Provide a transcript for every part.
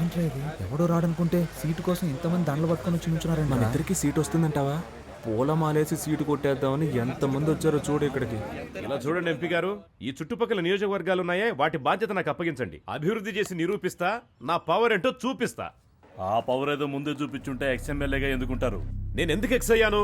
ఏంట్రా ఇది? ఎవడో రాడనుకుంటే సీటు కోసం ఇంతమంది దండలు పట్టుకొని వచ్చి నుంచున్నారండి. మన ఇద్దరికి సీట్ వస్తుందంటావా? పూలమాలేసి సీటు కొట్టేద్దామని ఎంతమంది వచ్చారో చూడు ఇక్కడికి. ఇలా చూడండి ఎంపీ గారు, ఈ చుట్టుపక్కల నియోజకవర్గాలు ఉన్నాయే, వాటి బాధ్యత నాకు అప్పగించండి. అభివృద్ధి చేసి నిరూపిస్తా, నా పవర్ ఏంటో చూపిస్తా. ఆ పవర్ ఏదో ముందే చూపించుంటే ఎక్స్ఎమ్మెల్యేగా ఎందుకుంటారు? నేను ఎందుకు ఎక్స్ అయ్యాను?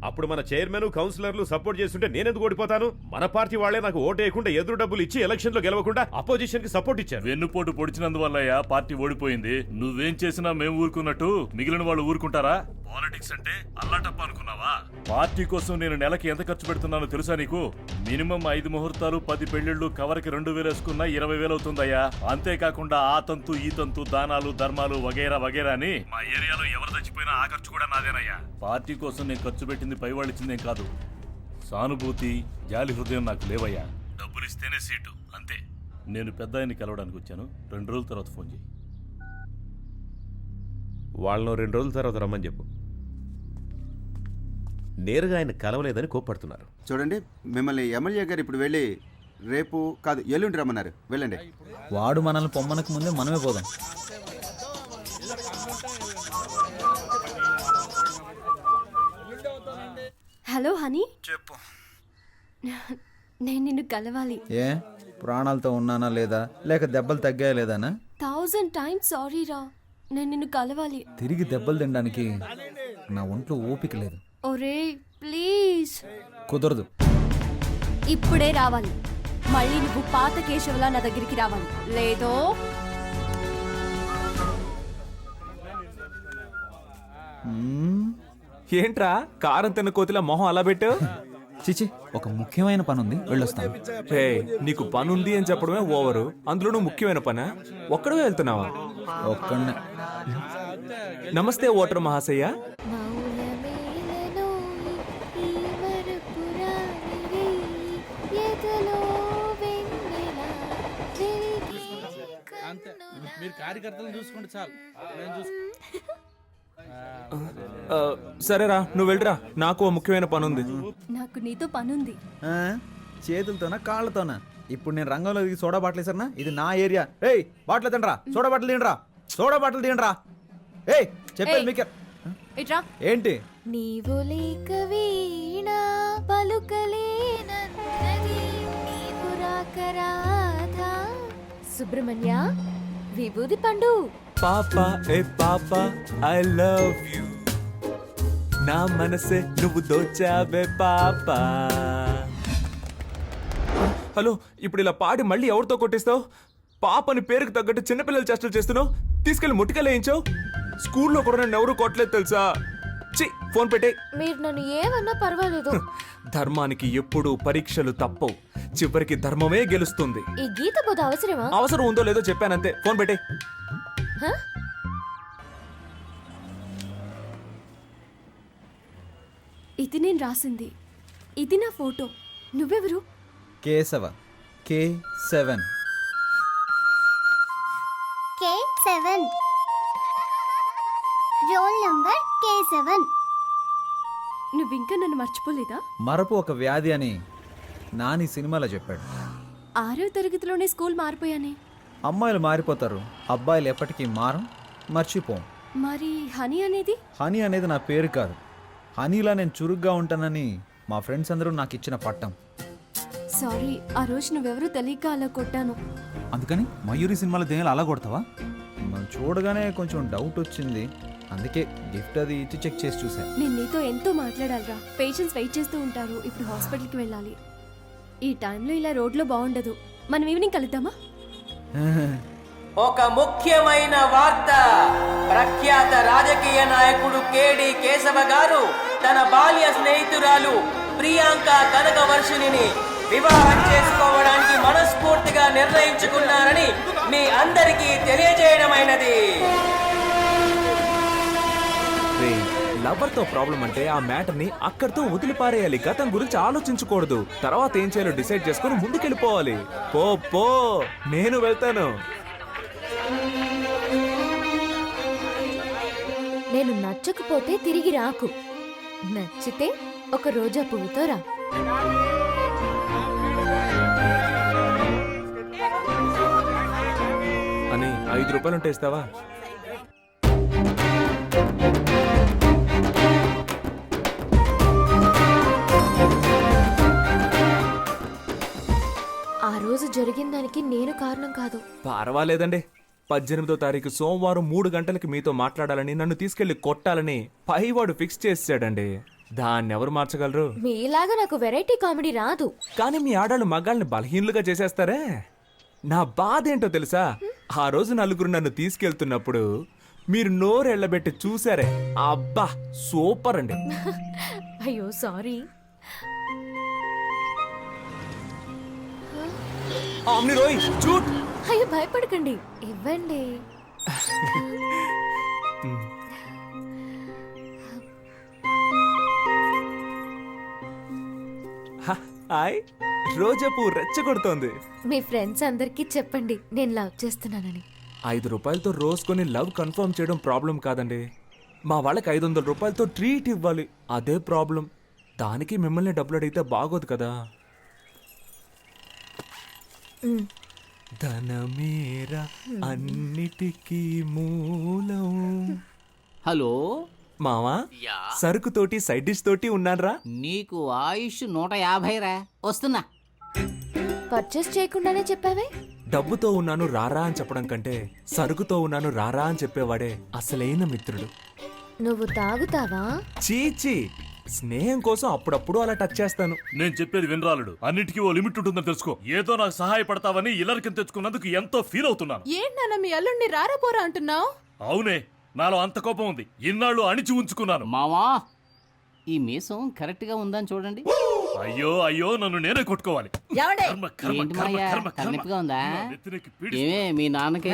అప్పుడు మన చైర్మన్ కౌన్సిలర్లు సపోర్ట్ చేస్తుంటే నేనెందుకు ఓడిపోతాను? మన పార్టీ వాళ్లే నాకు ఓటేయకుండా ఎదురు డబ్బులు ఇచ్చి ఎలక్షన్ లో గెలవకుండా అపోజిషన్ కి సపోర్ట్ ఇచ్చారు. వెన్నుపోటు పొడిచినందువల్లయ్యా పార్టీ ఓడిపోయింది. నువ్వేం చేసినా మేము ఊరుకున్నట్టు మిగిలిన వాళ్ళు ఊరుకుంటారా? పాలిటిక్స్ అంటే అల్లాటప్ప అనుకున్నావా? పార్టీ కోసం నేను నెలకి ఎంత ఖర్చు పెడుతున్నానో తెలుసా నీకు? మినిమం 5 ముహూర్తాలు 10 పెళ్లిళ్లు కవర్కి 2000 వేసుకున్నా 20,000 అవుతుందయ్యా. అంతేకాకుండా ఆ తంతు ఈ తంతు దానాలు ధర్మాలు వగైరా వగైరా అని మా ఏరియాలో ఎవరు చచ్చిపోయినా ఆ ఖర్చు కూడా నాదేనయ్యా. పార్టీ కోసం నేను ఖర్చు పెట్టింది పైవాళ్ళిచ్చిందేం కాదు. సానుభూతి జాలి హృదయం నాకు లేవయ్యా. డబ్బులు ఇస్తేనే సీటు అంతే. నేను పెద్ద ఆయన్ని కలవడానికి వచ్చాను. 2 రోజుల తర్వాత ఫోన్ చేయి. వాళ్ళను 2 రోజుల తర్వాత రమ్మని చెప్పు. నేరుగా ఆయన కలవలేదని కోప్పడుతున్నారు. చూడండి, మిమ్మల్ని ఎమ్మెల్యే గారు ఇప్పుడు వెళ్ళి రేపు కాదు ఎల్లుండి రమ్మన్నారు. వెళ్ళండి. వాడు మనల్ని పొమ్మనకు ముందే మనమే పోదాం. హలో హనీ, చెప్పు. నేను నిన్ను కలవాలి. ఏ ప్రాణాలతో ఉన్నానా లేదా, లేక దెబ్బలు తగ్గాయా లేదానా? 1000 times సారీ రా, నేను నిన్ను కలవాలి. తిరిగి దెబ్బలు తినడానికి నా ఒంట్లో ఓపిక లేదు. ఒరే ప్లీజ్. కుదరదు. ఇప్పుడే రావాలి. మళ్ళీ నువ్వు పాత కేశవలా నా దగ్గరికి రావాలి, లేదో ఏంట్రా కారం తిన్న కోతిలా మొహం అలా పెట్టు? చిచి, ఒక ముఖ్యమైన పని ఉంది, వెళ్ళొస్తాను. రే, నీకు పనుంది అని చెప్పడమే ఓవరు, అందులోనూ ముఖ్యమైన పనా? ఒక్కడే వెళ్తున్నావా? ఒక్కడనే. నమస్తే ఓటర్ మహాశయ్య. మీరు కార్యకర్తలను చూసుకోండి చాలు. సరేరా, నువ్వు వెళ్ళరా, నాకు ఓ ముఖ్యమైన పనుంది. నాకు నీతో పనుంది. చేతులతోనా కాళ్ళతోనా? ఇప్పుడు నేను రంగంలో దిగి సోడా బాటలు వేసారా? ఇది నా ఏరియా. ఏయ్, బాటలు తినరా, సోడా బాటలు తినరా, సోడా బాటలు తినరా. ఏయ్, చెప్పేది మీకే. ఇట్రా. ఏంటి? నీవు లేక వీణా పలుకలేనన్నది నీవు రాక రాధా. సుబ్రహ్మణ్య, విభూది పండు. పాపా ఏ పాపా, ఐ లవ్ యు, నా మనసే నువ్వు దోచావే పాపా. హలో, ఇప్పుడు ఇలా పాడి మళ్ళీ ఎవరితో కొట్టిస్తావు? పాపని పేరుకు తగ్గట్టు చిన్నపిల్లలు చేష్టలు చేస్తున్నావు. తీసుకెళ్లి ముట్టికెళ్ళేయించావు. స్కూల్లో కూడా నన్ను ఎవరు కొట్టలేదు తెలుసా? చి, ఫోన్ పెట్టే. మీరు నన్ను ఏమన్నా పర్వాలేదు. ధర్మానికి ఎప్పుడూ పరీక్షలు తప్పవు, చివరికి ధర్మమే గెలుస్తుంది. ఈ గీత బోధ అవసరమా? అవసరం ఉందో లేదో చెప్పానంతే, ఫోన్ పెట్టే. ఇది నేను రాసింది, ఇది నా ఫోటో. నువ్వెవరు? Keshava, K7. K7 roll number K7. నువ్వింకా నన్ను మర్చిపోలేదా? మరపు ఒక వ్యాధి అని నాని సినిమాలో చెప్పాడు. 6వ తరగతిలోనే స్కూల్ మారిపోయానే. అమ్మాయిలు మారిపోతారు, అబ్బాయిలు ఎప్పటికీ మర్చిపోం. మరి హనీ అనేది? హనీ అనేది నా పేరు కాదు. హనీలా నేను చురుగ్గా ఉంటానని మా ఫ్రెండ్స్ అందరూ నాకు ఇచ్చిన పట్టం. సారీ, ఆ రోజు నువ్వెవరో తెలియక అలా కొట్టాను. అందుకని మయూరి సినిమాలో దేనిలో అలా కొడతావా? మనం చూడగానే కొంచెం డౌట్ వచ్చింది, అందుకే గిఫ్ట్ అది ఇచ్చి చెక్ చేసి చూసా. నేను నీతో ఎంతో మాట్లాడాలిరా. పేషెంట్స్ వెయిట్ చేస్తూ ఉంటారు. ఇప్పుడు హాస్పిటల్కి వెళ్ళాలి. ఈ టైంలో ఇలా రోడ్లో బాగుండదు. మనం ఈవినింగ్ కలుద్దామా? ఒక ముఖ్యమైన వార్త. ప్రఖ్యాత రాజకీయ నాయకుడు కేడి కేశవ గారు తన బాల్య స్నేహితురాలు ప్రియాంక కనకవర్షిణిని వివాహం చేసుకోవడానికి మనస్ఫూర్తిగా నిర్ణయించుకున్నారని మీ అందరికీ తెలియజేయడమైనది. లవర్తో ప్రాబ్లం అంటే ఆ మ్యాటర్ ని అక్కడితో వదిలిపారేయాలి. గతం గురించి ఆలోచించకూడదు. తర్వాత ఏం చేయాలో డిసైడ్ చేసుకుని ముందుకెళ్ళిపోవాలి. పో పో, నేను వెళ్తాను. నేను నచ్చకపోతే తిరిగి రాకు, నచ్చితే ఒక రోజా పువ్వుతో రా. రూపాయలు ఉంటే ఇస్తావా? ఆ రోజు జరిగిన దానికి నేను కారణం కాదు. పర్వాలేదండి. 18వ తారీఖు సోమవారం 3 గంటలకి మీతో మాట్లాడాలని, నన్ను తీసుకెళ్లి కొట్టాలని పైవాడు ఫిక్స్ చేసాడండి. దాన్ని ఎవరు మార్చగలరు? మీలాగా నాకు వెరైటీ కామెడీ రాదు. కానీ మీ ఆడాళ్ళు మగాళ్ళని బలహీనులుగా చేసేస్తారే. నా బాధ ఏంటో తెలుసా? ఆ రోజు నలుగురు నన్ను తీసుకెళ్తున్నప్పుడు మీరు నోరెళ్ళబెట్టి చూసారే, అబ్బా సూపర్ అండి. అయ్యో సారీ. ఆమ్ని రోయ్ చూట్. అయ్యో భయపడకండి, ఇవ్వండి. హాయ్, రోజా పువ్వు రెచ్చగొడుతోంది. మీ ఫ్రెండ్స్ అందరికీ చెప్పండి నేను లవ్ చేస్తున్నానని. 5 రూపాయలతో రోజ్ కొని లవ్ కన్ఫర్మ్ చేయడం ప్రాబ్లం కాదండి. మా వాళ్ళకి 500 రూపాయలతో ట్రీట్ ఇవ్వాలి, అదే ప్రాబ్లం. దానికి మిమ్మల్ని డబ్బులు అడిగితే బాగోదు కదా. ధనమేరా అన్నిటికీ మూలం. హలో మావా, సరుకుతోటి సైడ్ డిష్ తోటి ఉన్నాన్రా. నీకు ఆయుష్ 150 రా. వస్తున్నా. పర్చేస్ చేయకుండానే చెప్పావే. డబ్బుతో ఉన్నాను రారా అని చెప్పడం కంటే సరుకుతో ఉన్నాను రారా అని చెప్పేవాడే అసలైన మిత్రుడు. నువ్వు తాగుతావా? చీచి, స్నేహం కోసం అప్పుడప్పుడు అలా టచ్ చేస్తాను. నేను చెప్పేది వినరాలుడు. అన్నిటికీ ఓ లిమిట్ ఉంటుందని తెలుసుకో. ఏదో నాకు సహాయపడతావని ఇల్లరికం తెచ్చుకున్నందుకు ఎంతో ఫీల్ అవుతున్నాను. ఏంటన్నా మీ అల్లుడిని రారపోరా అంటున్నావు? అవునే, నాలో అంత కోపం ఉంది. ఇన్నాళ్ళు అణిచి ఉంచుకున్నాను. మావా, ఈ మీసం కరెక్ట్ గా ఉందని చూడండి. అయ్యో అయ్యో, నన్ను నేనే కొట్టుకోవాలి. కర్మ, కర్మ, ఏంటి కర్మ, మాయా, కర్మ, కర్మ. తలనొప్పిగా ఉందా? నా నెత్తినెక్కి పీడిస్తుంది. ఏమే మీ నాన్నకి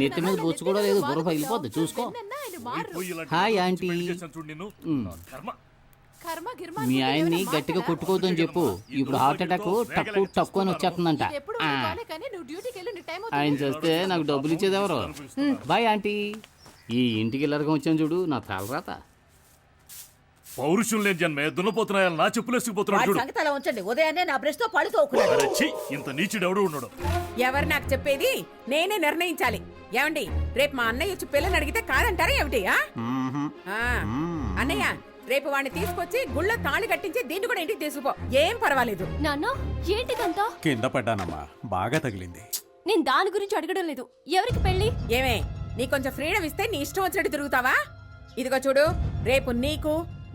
నెత్తి మీద బొచ్చు కూడా లేదు, బుర్ర పగిలిపోద్ది చూసుకో. పోయి ఇలాంటి హాయ్ పిచ్చి ఆంటీ. పెళ్లి చేశాను చూడు నిన్ను. నా కర్మ. మీ ఆయన్ని గట్టిగా కొట్టుకోవద్దని చెప్పు. ఇప్పుడు హార్ట్ అటాక్ టక్కు టక్కు అని వచ్చేస్తుందంట. ఆ. ఆయన చేస్తే నాకు డబ్బులు ఇచ్చేది ఎవరు? Bye aunty. ఈ ఇంటికి ఇల్లరకం వచ్చాను చూడు, నా తలరాత. పౌరుషం లేని జన్మే దున్నపోతున్నాయని నా చెప్పులేసుకుపోతున్నాడు చూడు. సంగతి ఉంచండి. ఉదయాన్నే నా బ్రష్ తో పళ్ళు తోకున్నాడు. అరే ఛీ, ఇంత నీచుడు ఎవడు ఉన్నాడు? ఎవరు నాకు చెప్పేది? నేనే నిర్ణయించాలి. ఏమండి, రేపు మా అన్నయ్య వచ్చి పిల్లని అడిగితే కాదంటారా ఏమిటి? అన్నయ్య, రేపు వాడిని తీసుకొచ్చి గుళ్ళో తాళి కట్టించి దీన్ని కూడా ఇంటికి తీసుకుపో. ఏం పర్వాలేదు. నాన్న ఏంటిదంతా? కింద పడ్డానమ్మా, బాగా తగిలింది. నేను దాని గురించి అడగడం లేదు. ఎవరికి పెళ్లి? ఏమే, నీ కొంచెం ఫ్రీడమ్ ఇస్తే నీ ఇష్టం వచ్చినట్టు తిరుగుతావా? ఇదిగో చూడు, రేపు నీకు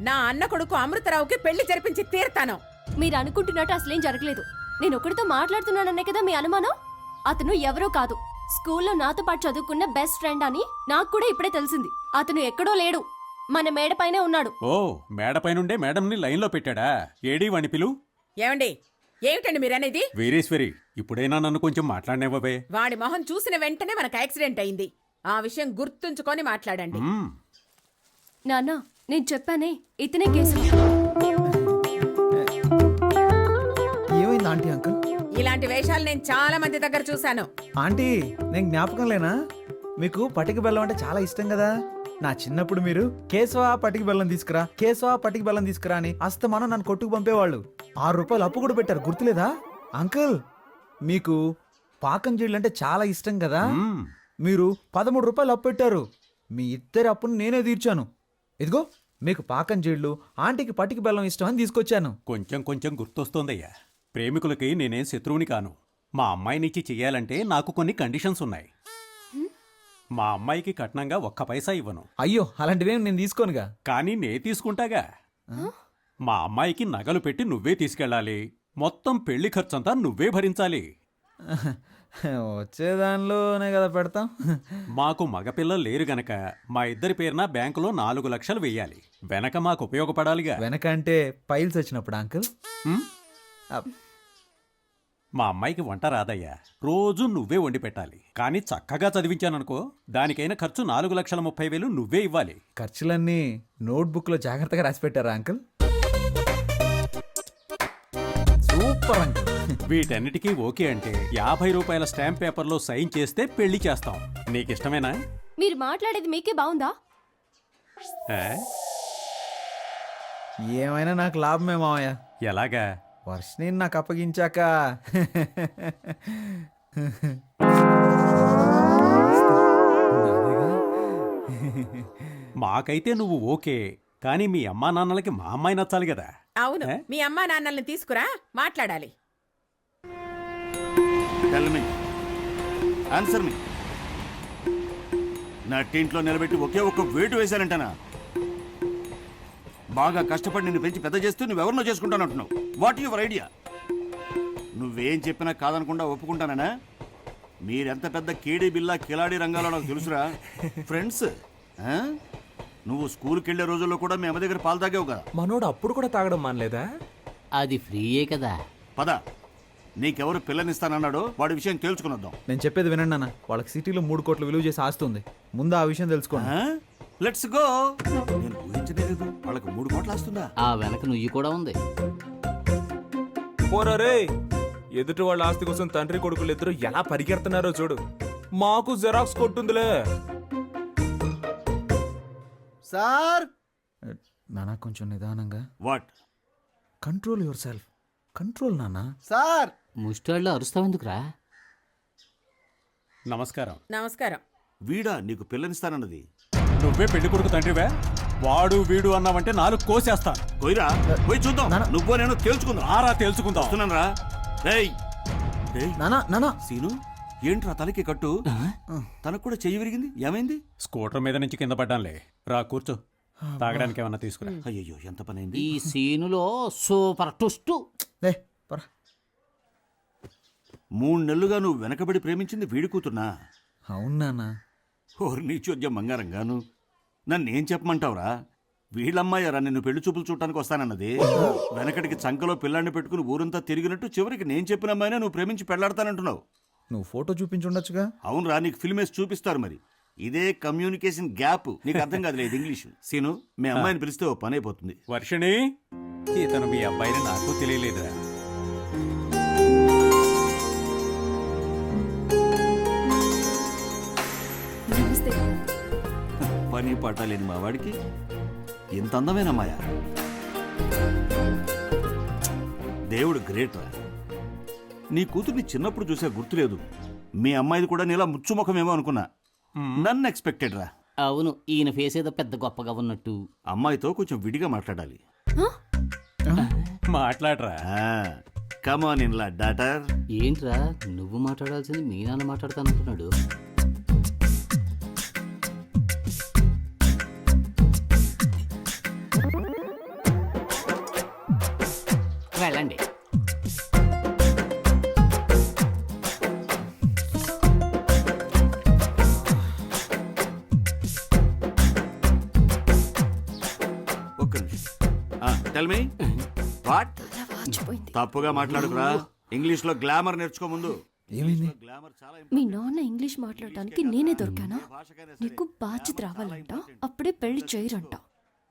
నా అన్న కొడుకు అమృతరావుకి పెళ్లి జరిపించి తీరుతాను. మీరు అనుకుంటున్నట్టు అసలేం జరగలేదు. నేను ఒకరితో మాట్లాడుతున్నానన్నే కదా మీ అనుమానం. అతను ఎవరో కాదు, స్కూల్లో నాతో పాటు చదువుకున్న బెస్ట్ ఫ్రెండ్ అని నాకు కూడా ఇప్పుడే తెలిసింది. అతను ఎక్కడో లేడు, మన మేడపైనే ఉన్నాడు. ఓ, మేడపైనుండే మేడంని లైన్లో పెట్టాడా? ఏడీ వాణ్ణి పిలు. ఏమండి, ఏమిటండి మీరనేది? వీరేశ్వరి, ఇప్పుడైనా నన్ను కొంచెం మాట్లాడినవ్వవే. వాడి మొహం చూసిన వెంటనే మనకు యాక్సిడెంట్ అయింది. ఆ విషయం గుర్తుంచుకొని మాట్లాడండి. నాన్న, నేను చెప్పానే ఇతనే కేసు. ఏమైంది ఆంటీ అంకుల్? ఇలాంటి వేషాలు నేను చాలా మంది దగ్గర చూశాను. ఆంటీ, నేను జ్ఞాపకం లేనా? మీకు పటిక బెల్లం అంటే చాలా ఇష్టం కదా. నా చిన్నప్పుడు మీరు కేశవా పటిక బెల్లం తీసుకురా, కేశవా పటిక బెల్లం తీసుకురా అని అస్తమానం నన్ను కొట్టుకు పంపేవాళ్ళు. 6 రూపాయలు అప్పు కూడా పెట్టారు, గుర్తులేదా? అంకుల్, మీకు పాకం జీళ్ళు అంటే చాలా ఇష్టం కదా. మీరు 13 రూపాయలు అప్పు పెట్టారు. మీ ఇద్దరి అప్పును నేనే తీర్చాను. ఇదిగో మీకు పాకం జీళ్ళు, ఆంటీకి పటిక బెల్లం ఇష్టం అని తీసుకొచ్చాను. కొంచెం కొంచెం గుర్తొస్తోందయ్యా. ప్రేమికులకి నేనేం శత్రువుని కాను. మా అమ్మాయినిచ్చి చెయ్యాలంటే నాకు కొన్ని కండిషన్స్ ఉన్నాయి. మా అమ్మాయికి కట్నంగా 1 పైసా ఇవ్వను. అయ్యో, అలాంటివేం నేను తీసుకోనుగా. కానీ నే తీసుకుంటాగా. మా అమ్మాయికి నగలు పెట్టి నువ్వే తీసుకెళ్ళాలి. మొత్తం పెళ్లి ఖర్చంతా నువ్వే భరించాలి. వచ్చేదానిలోనే కదా పెడతాం. మాకు మగపిల్లలు లేరు గనక మా ఇద్దరి పేరున బ్యాంకులో 4 లక్షలు వెయ్యాలి. వెనక మాకు ఉపయోగపడాలిగా. వెనక అంటే పైల్స్ వచ్చినప్పుడు అంకుల్. మా అమ్మాయికి వంట రాదయ్యా. రోజు నువ్వే వండి పెట్టాలి. కానీ చక్కగా చదివించాననుకో, దానికైన ఖర్చు 4,30,000 నువ్వే ఇవ్వాలి. ఖర్చులన్నీ నోట్బుక్లో జాగ్రత్తగా రాసి పెట్టారా అంకుల్? Super uncle. వీటన్నిటికీ ఓకే అంటే 50 రూపాయల స్టాంప్ పేపర్లో సైన్ చేస్తే పెళ్లి చేస్తాం. నీకిష్టమేనా? మీరు మాట్లాడేది మీకే బాగుందా? ఏమైనా నాకు లాభమే మావయ్య. ఎలాగా? వర్షని నాకు అప్పగించాక మాకైతే నువ్వు ఓకే, కానీ మీ అమ్మా నాన్నలకి మా అమ్మాయి నచ్చాలి కదా. అవును, మీ అమ్మా నాన్నల్ని తీసుకురా, మాట్లాడాలి. టెల్ మీ, ఆన్సర్ మీ. నా టీంట్లో నిలబెట్టి ఒకే ఒక్క వేటు వేశానంటనా? బాగా కష్టపడి నిన్ను పెంచి పెద్ద చేస్తూ నువ్వెవరినో చేసుకుంటానంటున్నావు. What your idea? నువ్వేం చెప్పినా కాదనకుండా ఒప్పుకుంటానా? మీరెంత పెద్ద కేడీ బిల్లా కిలాడీ రంగాలో నాకు తెలుసురా. ఫ్రెండ్స్, నువ్వు స్కూల్కి వెళ్ళే రోజుల్లో కూడా మీ అమ్మ దగ్గర పాలు తాగావు కదా. మనోడు అప్పుడు కూడా తాగడం మానలేదా? అది ఫ్రీయే కదా. పద, నీకెవరు పిల్లనిస్తానన్నాడో వాడి విషయం తేల్చుకునొద్దాం. నేను చెప్పేది వినండి నాన్న, వాళ్ళకి సిటీలో 3 కోట్లు విలువ చేసి ఆస్తుంది. ముందు ఆ విషయం తెలుసుకోండి. Let's go. నేను ఊహించలేదు వాళ్ళకి 3 కోట్లు వస్తుందా. ఆ వెనక నుయ్యి కూడా ఉంది. పోరా రే, ఎదుటి వాళ్ళ ఆస్తి కోసం తండ్రి కొడుకులు ఇద్దరు ఎలా పరిగెడుతున్నారో చూడు. మాకు జెరాక్స్ కొట్టుందిలే. సార్ నాన్న కొంచెం నిదానంగా. What? Control your self. Control నాన్న. సార్ ముష్టాళ్ళు అరుస్తావెందుకురా? నమస్కారం. నమస్కారం. వీడా నీకు పిల్లనిస్తానన్నది? నువ్వే పెళ్లి కొడుకు తండ్రివే. వాడు వీడు అన్నావంటే 4 కోసేస్తాను. పోయిరా, పోయి చూద్దాం. నువ్వో నేను తేల్చుకుందాం. ఆరా తేల్చుకుందాం. వస్తున్నాను రా. రేయ్ నానా నానా. సీను, ఏంట్రా తలకి కట్టు? తనకు కూడా చెయ్యి విరిగింది, ఏమైంది? స్కూటర్ మీద నుంచి కింద పడ్డానులే. రా కూర్చో, తాగడానికి ఏమన్నా తీసుకురా. అయ్యో, ఎంత పని అయింది. ఈ సీనులో సూపర్ ట్విస్ట్. 3 నెలలుగా నువ్వు వెనకబడి ప్రేమించింది వీడి కూతున్నా? అవును నాన్న. ఓరి నీచోద్యం బంగారంగాను. నన్నేం చెప్పమంటావురా? వీళ్ళమ్మాయారా నిన్ను పెళ్లి చూపులు చూడటానికి వస్తానన్నది. వెనకటికి చంకలో పిల్లాన్ని పెట్టుకుని ఊరంతా తిరిగినట్టు చివరికి నేను చెప్పిన అమ్మాయినే నువ్వు ప్రేమించి పెళ్లాడతానంటున్నావు. నువ్వు ఫోటో చూపించుండొచ్చుగా. అవునరా, నీకు ఫిల్మ్ వేసి చూపిస్తారు. మరి ఇదే కమ్యూనికేషన్ గ్యాప్. నీకు అర్థం కాదు లేదు ఇంగ్లీషు. సీను, మీ అమ్మాయిని పిలిస్తే ఓ పని అయిపోతుంది. వర్షిణి, ఇతను మీ అబ్బాయిని నాకు తెలియలేదురా. పని పట్టాలేని మా వాడికి ఇంత అందమైన అమ్మాయా? దేవుడు గ్రేట్ రా. నీ కూతుర్ని చిన్నప్పుడు చూసే గుర్తులేదు. మీ అమ్మాయిది కూడా నీలా ముచ్చుముఖమేమో అనుకున్నా. నన్ను ఎక్స్పెక్టెడ్ రా. అవును, ఈయన ఫేస్ ఏదో పెద్ద గొప్పగా ఉన్నట్టు. అమ్మాయితో కొంచెం విడిగా మాట్లాడాలి. మాట్లాడరా. కమాన్ ఇన్ లా డాటర్. ఏంట్రా నువ్వు మాట్లాడాల్సింది మీ నాన్న మాట్లాడతానంటున్నాడు. వెళ్ళండి. ఒక్క నిమిషం. Tell me what? తప్పుగా మాట్లాడుకురా. ఇంగ్లీష్ లో గ్లామర్ నేర్చుకో ముందు. ఏమైంది? మీ నాన్న ఇంగ్లీష్ మాట్లాడటానికి నేనే దొరికానా? నీకు బాధ్యత రావాలంట, అప్పుడే పెళ్లి చేయరంట.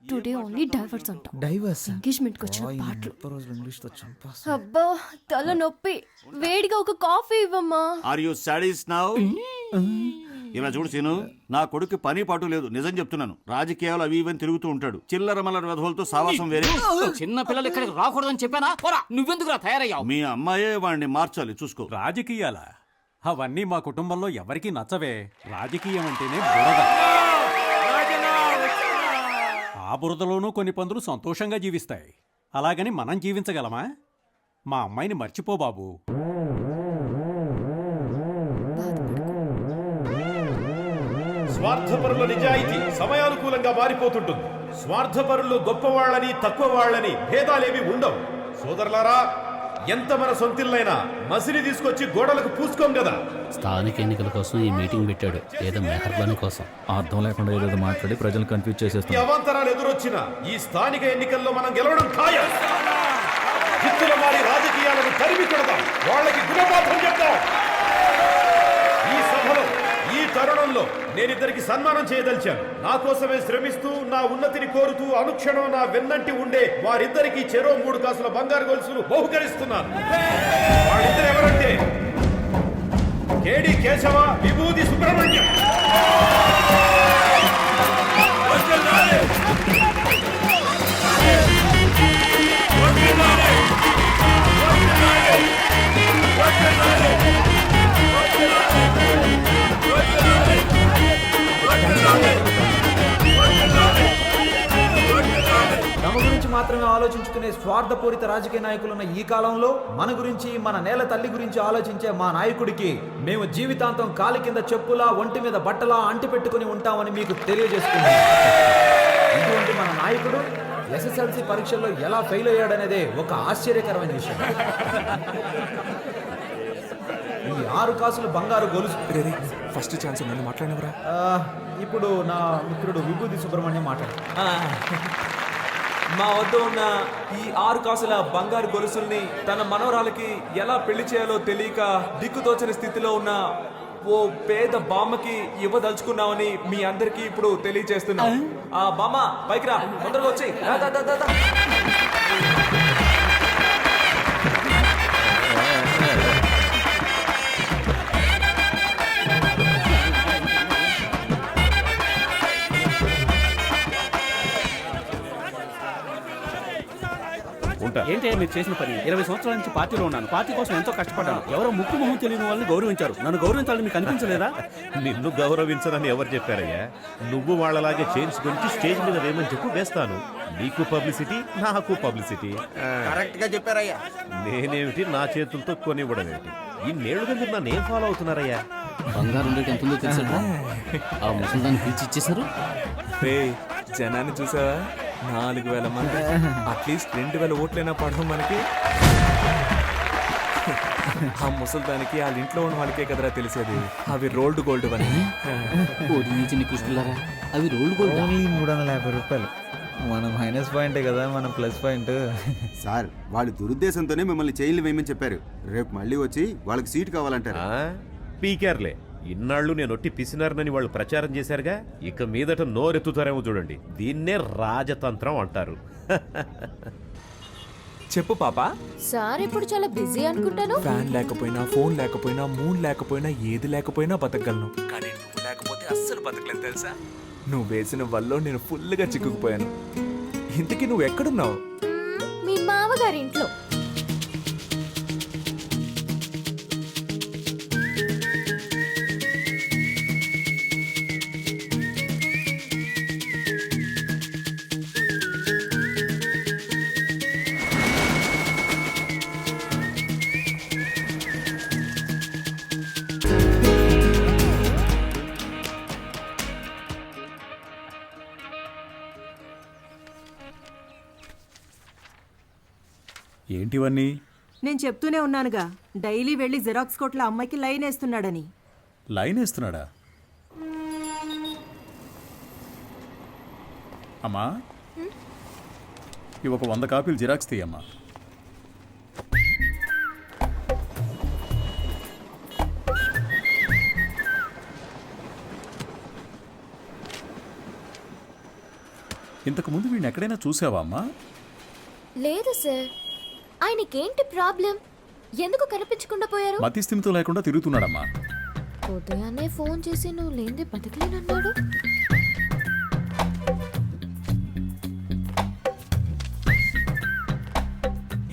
టుడే ఓన్లీ డైవర్స్ అంట. డైవర్స్? ఎంగేజ్మెంట్ కి వచ్చిన పాటలు. ఇంగ్లీష్ తో చంపేస్తా. అబ్బా తల నొప్పి. వేడిగా ఒక కాఫీ ఇవ్వమ్మా. Are you sadist now? ఇలా చూడు సీను, నా కొడుకు పని పాటు లేదు. నిజం చెప్తున్నాను. రాజకీయాలు అవి ఇవని తిరుగుతూ ఉంటాడు. చిల్లర మల్లర వెధవులతో సావాసం వేరే. చిన్న పిల్లలు ఇక్కడికి రాకూడదని చెప్పానా? నువ్వెందుకురా తయారయ్యావు? మీ అమ్మాయే వాడిని మార్చాలి, చూసుకో. రాజకీయాలా? అవన్నీ మా కుటుంబంలో ఎవరికీ నచ్చవే. రాజకీయం అంటేనే బురద. ఆ బురదలోనూ కొన్ని పందులు సంతోషంగా జీవిస్తాయి. అలాగని మనం జీవించగలమా? మా అమ్మాయిని మర్చిపో బాబు. స్వార్థపరుల నిజాయితీ సమయానుకూలంగా మారిపోతుంటుంది. స్వార్థపరులు గొప్పవాళ్ళని తక్కువ వాళ్ళని భేదాలేవి ఉండవు. సోదరులారా, ఎంత మన సొంతిల్లైనా మసిలి తీసుకొచ్చి గోడలకు పూసుకోం కదా. స్థానిక ఎన్నికల కోసం ఈ మీటింగ్ పెట్టాడు, ఏదో మెహర్బానీ కోసం. అర్థం లేకుండా ఏదో మాట్లాడి ప్రజలు కన్ఫ్యూజ్ చేసేస్తాం. అవాంతరాలు ఎదురొచ్చిన ఈ స్థానిక ఎన్నికల్లో మనం గెలవడం ఖాయం. జిత్తుల మారి రాజకీయాలను తరిమి కొడదాం, వాళ్ళకి గుణపాఠం చెప్తాం. ఈ సభలో ఈ తరుణంలో నేనిద్దరికి సన్మానం చేయదలిచాను. నా కోసమే శ్రమిస్తూ, నా ఉన్నతిని కోరుతూ అనుక్షణం నా వెన్నంటి ఉండే వారిద్దరికి చెరో 3 కాసుల బంగారు గొలుసులు బహుకరిస్తున్నాను. వాళ్ళిద్దరు ఎవరంటే కేడి కేశవ, విభూది సుబ్రహ్మణ్యం. ఆలోచించుకునే స్వార్థపూరిత రాజకీయ నాయకులున్న ఈ కాలంలో మన గురించి, మన నేల తల్లి గురించి ఆలోచించే మా నాయకుడికి మేము జీవితాంతం కాలి కింద చెప్పులా, ఒంటి మీద బట్టలా అంటి పెట్టుకుని ఉంటామని మీకు తెలియజేస్తున్నాం. ఇటువంటి మన నాయకుడు SSLC పరీక్షల్లో ఎలా ఫెయిల్ అయ్యాడనేదే ఒక ఆశ్చర్యకరమైన విషయం. ఈ 6 కాసులు బంగారు గొలుసు. ఫస్ట్ ఛాన్స్ నన్ను మాట్లాడినవరా? ఇప్పుడు నా మిత్రుడు విభూతి సుబ్రహ్మణ్యం మాట్లాడు. మా వద్ద ఉన్న ఈ 6 కాసుల బంగారు గొలుసుల్ని తన మనవరాలకి ఎలా పెళ్లి చేయాలో తెలియక దిక్కుతోచని స్థితిలో ఉన్న ఓ పేద బామ్మకి ఇవ్వదలుచుకున్నామని మీ అందరికీ ఇప్పుడు తెలియజేస్తున్నాం. ఆ బామ్మ పైకి రా, తొందరగా వచ్చి. ఏంటి మీరు చేసిన పని? 20 సంవత్సరాల నుంచి పార్టీలో ఉన్నాను. పార్టీ కోసం ఎంతో కష్టపడ్డాను. ఎవరో ముక్కు మొహం తెలియని వాళ్ళని గౌరవించారు. నన్ను గౌరవించాలని మీకు అనిపించలేదా? నిన్ను గౌరవించదని ఎవరు చెప్పారయ్యా? నువ్వు వాళ్ళలాగే చైన్స్ గురించి స్టేజ్ మీద వేయమని చెప్పు, వేస్తాను. నీకు పబ్లిసిటీ, నాకు పబ్లిసిటీ. కరెక్ట్ గా చెప్పారయ్యా. నేనేమిటి నా చేతులతో కొనివ్వడం ఏమిటి? ఇన్నేళ్లుగా మీరు నన్ను ఏం ఫాలో అవుతున్నారయ్యా? బంగారం రేట్ ఎంత ఉందో తెలుసా? ఆ ముసలిదాన్ని పిలిచి ఇచ్చేసారు. జనాన్ని చూసావా? 4,000 మంది. అట్లీస్ట్ 2,000 ఓట్లైనా పడడం మనకి. ఆ ముసలిదానికి వాళ్ళ ఇంట్లో ఉన్న వాళ్ళకే కదరా తెలిసేది అవి రోల్డ్ గోల్డ్ అని. కృష్ణులారా, అవి రోల్డ్ గోల్డ్. ఓన్లీ 350 రూపాయలు. మన మైనస్ పాయింటే కదా మన ప్లస్ పాయింట్. సార్, వాళ్ళు దురుద్దేశంతోనే మిమ్మల్ని జైలు వేయమని చెప్పారు. రేపు మళ్ళీ వచ్చి వాళ్ళకి సీట్ కావాలంటారు. పీకేర్లే, ఇన్నాళ్ళు నేను ఒట్టి పిసినారనని వాళ్ళు ప్రచారం చేశారుగా, ఇక మీదట నోరెత్తుతారేమో చూడండి. దీన్నే రాజతంత్రం అంటారు. చెప్పు పాపా. సార్ ఇప్పుడు చాలా బిజీ అనుకుంటాను. ఫ్యాన్ లేకపోయినా, ఫోన్ లేకపోయినా, మూన్ లేకపోయినా, ఏది లేకపోయినా బతకగలను. కానీ నువ్వు లేకపోతే అస్సలు బతకలేను తెలుసా? నువ్వు వేసిన వల్ల నేను ఫుల్గా చిక్కుకుపోయాను. ఇంతకీ నువ్వు ఎక్కడున్నావు? మీ మామగారి ఇంట్లో. ఏంటివన్నీ? నేను చెప్తూనే ఉన్నానుగా, డైలీ వెళ్ళి జిరాక్స్ కొట్ల అమ్మాయికి లైన్ వేస్తున్నాడని. లైన్ వేస్తున్నాడా? అమ్మా, ఇవి ఒక 100 కాపీలు జిరాక్స్ తీయమ్మా. ఇంతకు ముందు వీడిని ఎక్కడైనా చూసావా అమ్మా? లేదు సార్. ఆయనకేంటి ప్రాబ్లం? ఎందుకు కనిపించకుండా పోయారు? మతి స్థిమితం లేకుండా తిరుగుతున్నాడమ్మా. ఉదయాన్నే ఫోన్ చేసి నువ్వు లేనిదే బతకలేనన్నాడు.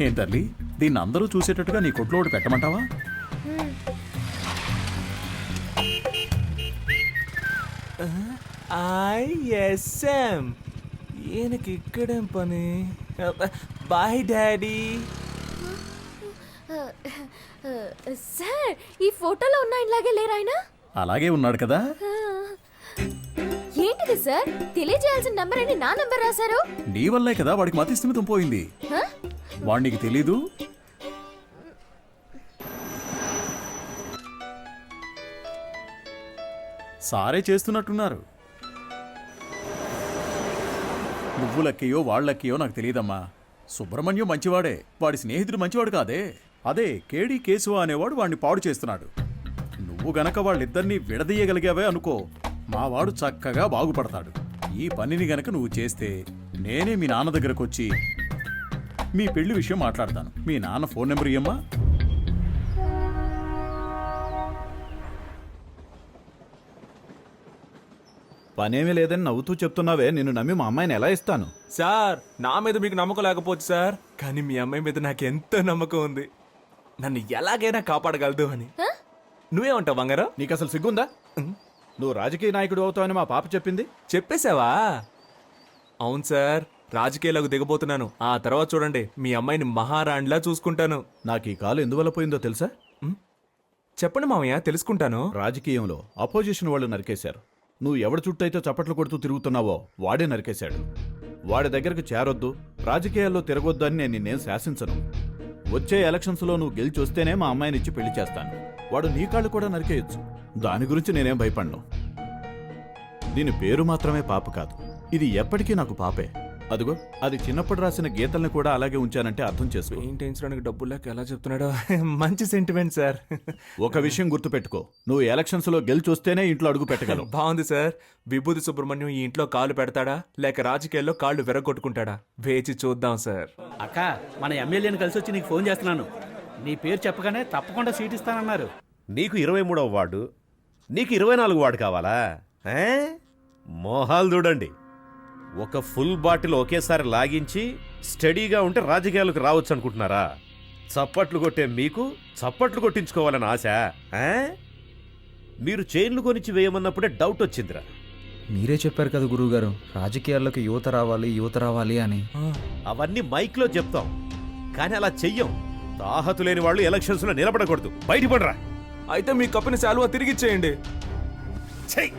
ఏం తల్లి, దీన్ని అందరూ చూసేటట్టుగా నీ కొట్లో ఒకటి పెట్టమంటావా? ISM. ఈయనకి ఇక్కడేం పని? Bye daddy. సార్, ఈ ఫోటోలో ఉన్న ఇలాగే లేరు ఆయన? అలాగే ఉన్నాడు కదా. ఏంటిది సార్? తెలియజేయాల్సిన నంబర్ అని నా నంబర్ రాశారు. నీ వల్లే కదా వాడికి మతి స్థిమితం పోయింది. వాడికి తెలీదు. సారే చేస్తున్నట్టున్నారు. నువ్వు లక్కయో వాళ్ళక్కయో నాకు తెలియదమ్మా. సుబ్రహ్మణ్యం మంచివాడే, వాడి స్నేహితుడు మంచివాడు కాదే. అదే కేడి కేశవ అనేవాడు వాడిని పాడు చేస్తున్నాడు. నువ్వు గనక వాళ్ళిద్దరినీ విడదీయగలిగావే అనుకో, మావాడు చక్కగా బాగుపడతాడు. ఈ పనిని గనక నువ్వు చేస్తే నేనే మీ నాన్న దగ్గరకు వచ్చి మీ పెళ్లి విషయం మాట్లాడతాను. మీ నాన్న ఫోన్ నెంబర్ ఇయ్యమ్మా. పనేమీ లేదని నవ్వుతూ చెప్తున్నావే, నిన్ను నమ్మి మా అమ్మాయిని ఎలా ఇస్తాను? సార్, నా మీద మీకు నమ్మకం లేకపోవచ్చు సార్, కానీ మీ అమ్మాయి మీద నాకు ఎంతో నమ్మకం ఉంది. నన్ను ఎలాగైనా కాపాడగలదు అని. నువ్వేమంటావు బంగారం? నీకు అసలు సిగ్గుందా? నువ్వు రాజకీయ నాయకుడు అవుతావని మా పాప చెప్పింది. చెప్పేశావా? అవును సార్, రాజకీయాలకు దిగబోతున్నాను. ఆ తర్వాత చూడండి, మీ అమ్మాయిని మహారాణిలా చూసుకుంటాను. నాకు ఈ కాలు ఎందువల్ల పోయిందో తెలుసా? చెప్పండి మామయ్య, తెలుసుకుంటాను. రాజకీయంలో అపోజిషన్ వాళ్ళు నరికేశారు. నువ్వు ఎవడి చుట్టూ అయితే చప్పట్లు కొడుతూ తిరుగుతున్నావో వాడే నరికేశాడు. వాడి దగ్గరకు చేరొద్దు, రాజకీయాల్లో తిరగొద్దు అని నేను నిన్నేం శాసించను. వచ్చే ఎలక్షన్స్లో నువ్వు గెలిచి వస్తేనే మా అమ్మాయిని ఇచ్చి పెళ్లి చేస్తాను. వాడు నీ కాళ్ళు కూడా నరికేయొచ్చు. దాని గురించి నేనేం భయపడను. దీని పేరు మాత్రమే పాప కాదు, ఇది ఎప్పటికీ నాకు పాపే. అదిగో అది చిన్నప్పుడు రాసిన గీతల్ని కూడా అలాగే ఉంచానంటే అర్థం చేసుకో. పెయింటించడానికి డబ్బులు లేక ఎలా చెప్తున్నాడో. మంచి సెంటిమెంట్ సార్. ఒక విషయం గుర్తుపెట్టుకో, నువ్వు ఎలక్షన్స్లో గెలిచి వస్తేనే ఇంట్లో అడుగు పెట్టగలవు. బాగుంది సార్. విభూతి సుబ్రహ్మణ్యం ఈ ఇంట్లో కాళ్ళు పెడతాడా లేక రాజకీయాల్లో కాళ్ళు విరగొట్టుకుంటాడా? వేచి చూద్దాం సార్. అక్క, మన ఎమ్మెల్యేని కలిసి వచ్చి నీకు ఫోన్ చేస్తున్నాను. నీ పేరు చెప్పగానే తప్పకుండా సీట్ ఇస్తానన్నారు. నీకు 23వ వార్డు, నీకు 24 వార్డు కావాలా? మోహాలు చూడండి. ఒక ఫుల్ బాటిల్ ఒకేసారి లాగించి స్టడీగా ఉంటే రాజకీయాలకు రావచ్చు అనుకుంటున్నారా? చప్పట్లు కొట్టే మీకు చప్పట్లు కొట్టించుకోవాలని ఆశ? మీరు చైన్లు కొనిచ్చి వేయమన్నప్పుడే డౌట్ వచ్చిందిరా. మీరే చెప్పారు కదా గురువుగారు, రాజకీయాల్లోకి యువత రావాలి అని. అవన్నీ మైక్లో చెప్తాం, కానీ అలా చెయ్యం. తాహతు లేని వాళ్ళు ఎలక్షన్స్లో నిలబడకూడదు. బయటపడరా. అయితే మీ కప్పిన శాలువా తిరిగిచ్చేయండి. చెయ్యి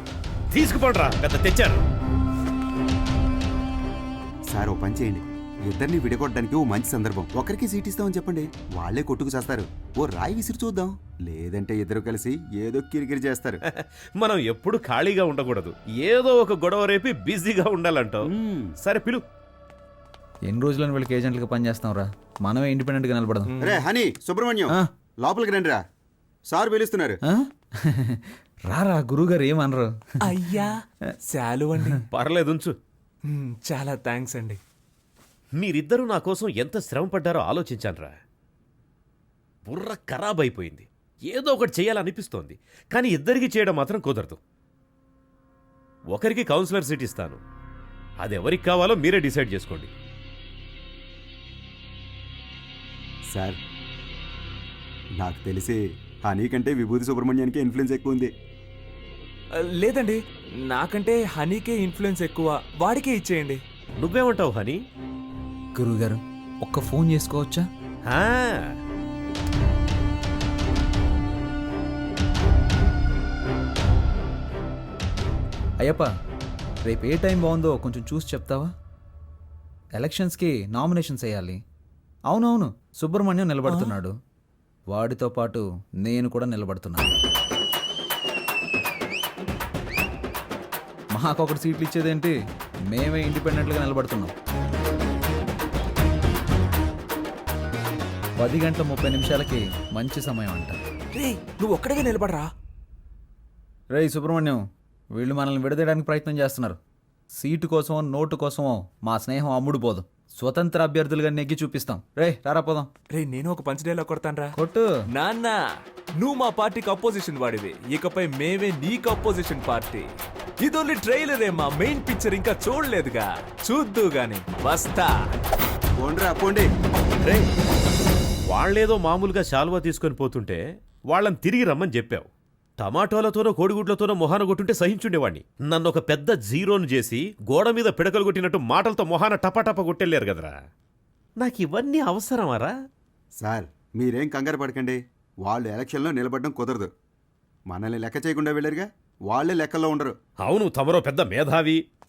తీసుకుపడరా, పెద్ద తెచ్చారు. సార్ ఓ పని చేయండి, ఇద్దరిని విడగొట్టడానికి ఓ మంచి సందర్భం. ఒకరికి సీట్ ఇస్తామని చెప్పండి, వాళ్లే కొట్టుకు చేస్తారు. ఓ రాయి విసిరి చూద్దాం, లేదంటే ఇద్దరు కలిసి ఏదో కిరికిరి చేస్తారు. మనం ఎప్పుడు ఖాళీగా ఉండకూడదు, ఏదో ఒక గొడవ రేపి బిజీగా ఉండాలంటావు. సరే పిలు. ఎన్ని రోజులని వీళ్ళకి ఏజెంట్లుగా పనిచేస్తాం రా, మనమే ఇండిపెండెంట్గా నిలబడదాం. రే హనీ, సుబ్రహ్మణ్యం లోపలికి రండి రా, సార్ పిలుస్తున్నారు. రారా, గురువుగారు ఏమనరు. అయ్యా శాలువండి. పర్లేదు ఉంచు. చాలా థ్యాంక్స్ అండి. మీరిద్దరూ నా కోసం ఎంత శ్రమ పడ్డారో ఆలోచించానురా. బుర్ర ఖరాబ్ అయిపోయింది. ఏదో ఒకటి చేయాలనిపిస్తోంది, కానీ ఇద్దరికి చేయడం మాత్రం కుదరదు. ఒకరికి కౌన్సిలర్ సీట్ ఇస్తాను, అది ఎవరికి కావాలో మీరే డిసైడ్ చేసుకోండి. సార్ నాకు తెలిసి హనీ కంటే విభూతి సుబ్రహ్మణ్యానికి ఇన్ఫ్లుయెన్స్ ఎక్కువ ఉంది. లేదండి, నాకంటే హనీకే ఇన్ఫ్లుయెన్స్ ఎక్కువ, వాడికే ఇచ్చేయండి. నువ్వేమంటావు హనీ? గురువుగారు ఒక్క ఫోన్ చేసుకోవచ్చా? అయ్యప్ప, రేపు ఏ టైం బాగుందో కొంచెం చూసి చెప్తావా? ఎలక్షన్స్కి నామినేషన్స్ వేయాలి. అవునవును, సుబ్రహ్మణ్యం నిలబడుతున్నాడు, వాడితో పాటు నేను కూడా నిలబడుతున్నాను. మాకొకటి సీట్లు ఇచ్చేదేంటి, మేమే ఇండిపెండెంట్గా నిలబడుతున్నాం. 10:30 మంచి సమయం అంట. నువ్వు ఒక్కడిగా నిలబడరా. రేయ్ సుబ్రహ్మణ్యం, వీళ్ళు మనల్ని విడదీయడానికి ప్రయత్నం చేస్తున్నారు. సీటు కోసమో నోటు కోసమో మా స్నేహం అమ్ముడు పోదు. స్వతంత్ర అభ్యర్థులుగా నెగ్గి చూపిస్తాం. రే రారా పోదాం. రే నేను ఒక పంచ్ డైలాగ్ కొడతానరా. కొట్టు. నాన్న, నువ్వు మా పార్టీకి అపోజిషన్ వాడివి, ఇకపై మేమే నీకు అపోజిషన్ పార్టీ. ఇది ఓన్లీ ట్రైలరే, మా మెయిన్ పిక్చర్ ఇంకా చూడలేదుగా, చూద్దు గాని వస్తా. పోండి. రే, వాళ్ళేదో మామూలుగా శాలువా తీసుకొని పోతుంటే వాళ్ళని తిరిగి రమ్మని చెప్పావు. టమాటోలతోనో కోడిగుడ్లతోనో మొహాన కొట్టుంటే సహించుండేవాణ్ణి. నన్ను ఒక పెద్ద జీరోను చేసి గోడ మీద పిడకలు కొట్టినట్టు మాటలతో మొహాన టపాటప కొట్టెళ్ళారు కదరా. నాకు ఇవన్నీ అవసరమారా? సార్ మీరేం కంగారు పడకండి, వాళ్ళు ఎలక్షన్లో నిలబడడం కుదరదు. మనల్ని లెక్క చేయకుండా వెళ్ళారుగా, వాళ్ళే లెక్కల్లో ఉండరు. అవును, తమరో పెద్ద మేధావి,